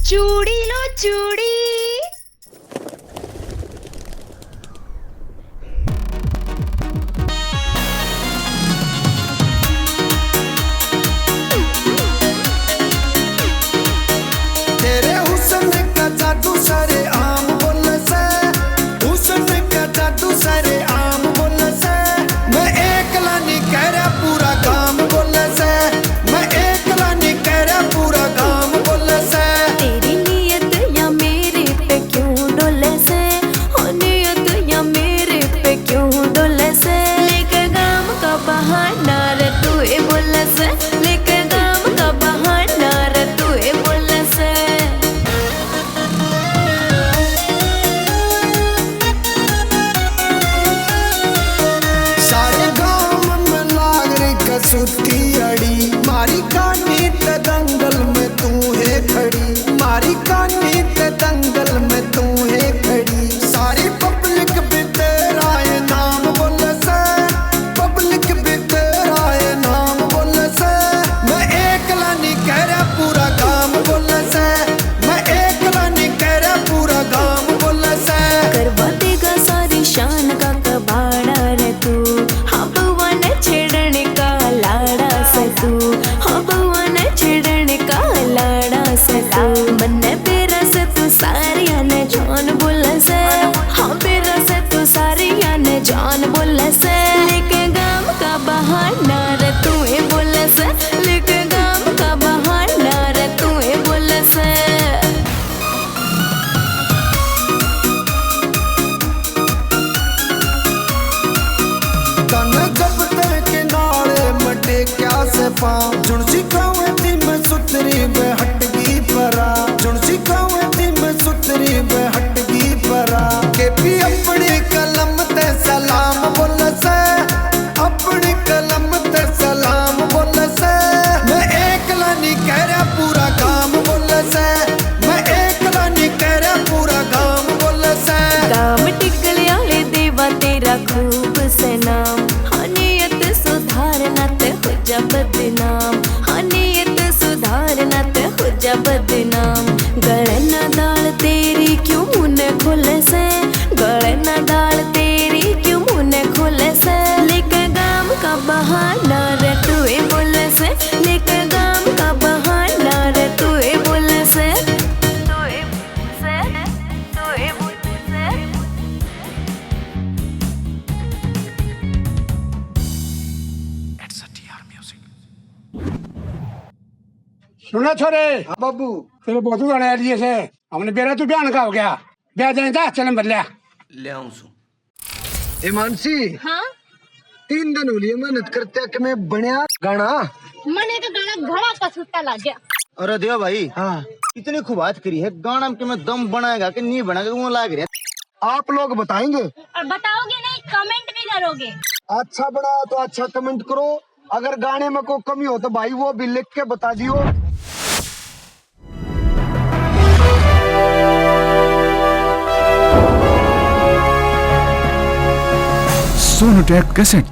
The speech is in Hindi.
चूड़ी लो चूड़ी। तेरे हुस्न का जादू सारे आम बोल से, हुस्न का जादू सारे आम बोल से। मैं एकला नहीं कह रहा पूरा काम बोल से, मैं एकला नहीं कह रहा पूरा काम बोल से। तेरी नीयत या मेरे पे क्यों डोले से, हो नीयत या मेरे पे क्यों डोले से। लेके गाम का बहाना रे तू ए बोले से, लेके गाम का बहाना रे तू ए बोले से। सारे गांव में लाग रही कसूती अड़ी, मारी कानी ते दंगल में तू है खड़ी, मारी कानी ते दंगल में तू है खड़ी। सारी पब्लिक भी तेरा ये नाम बोल से, पब्लिक भी तेरा ये नाम बोल से। मैं एकला नहीं कह रहा पूरा काम बोल से, मैं एकला नहीं कह रहा पूरा काम बोल से। करवा देगा सारी शान का कबाड़ा रे तू, हाँ भगवान छेड़ने का लाड़ा से तू, हाँ भगवान छेड़ने का लाड़ा से तू। मन पेरा से तू सारिया ने जान बोले से, हाँ पेरा से तू सारिया ने जान बोले से। लेके गाम का बहाना रे तू ए बोले से, लेके गाम का बहाना रे तू ए बोले से। तन जब तक नाले मटे क्या से पाऊं, जुणसी कावे थी मैं सुतरी बे हटगी परा, जुणसी कावे थी मैं सुतरी बे हटगी परा। के भी अपनी कलम ते सलाम बोल से, अपनी कलम ते सलाम बोल से। मैं एकला नहीं कह रहा पूरा काम बोल से, मैं एकला नहीं कह रहा पूरा काम बोल से। काम टिकले आले देवा तेरा खूब से नाम, हाँ नियत सुधारना ते हो जा बदनाम, हाँ नियत सुधारना ते हो जा बदनाम। गले ना दाल तेरी क्यों मुन्ने खोले से, गले ना दाल तेरी क्यों मुन्ने खोले से। लेके गाम का बहाना रे तू ए बोले से, लेके गाम का बहाना रे तू ए बोले से। तू ए से, तू ए बोले से। सुना छोरे, हाँ बाबू। तेरे बहुत गाने लिए से हमने बेरा तू बयान का हो गया, ब्याह जाए था चलन बदलिया ले आऊं सु। ए मानसी, हाँ 3 दिन हो लिए मेहनत करते कि मैं बनया गाना। मने तो गाना घड़ा का छुट्टा लग गया। अरे देवा भाई, हाँ इतनी खूब बात करी है, गाना के में दम बनाएगा कि नहीं बनाएगा वो लाग रहा है। आप लोग बताएंगे। और बताओगे नहीं, कमेंट भी करोगे। अच्छा बना तो अच्छा कमेंट करो, अगर गाने में कोई कमी हो तो भाई वो भी लिख के बता दियो। सोनोटेक कैसेट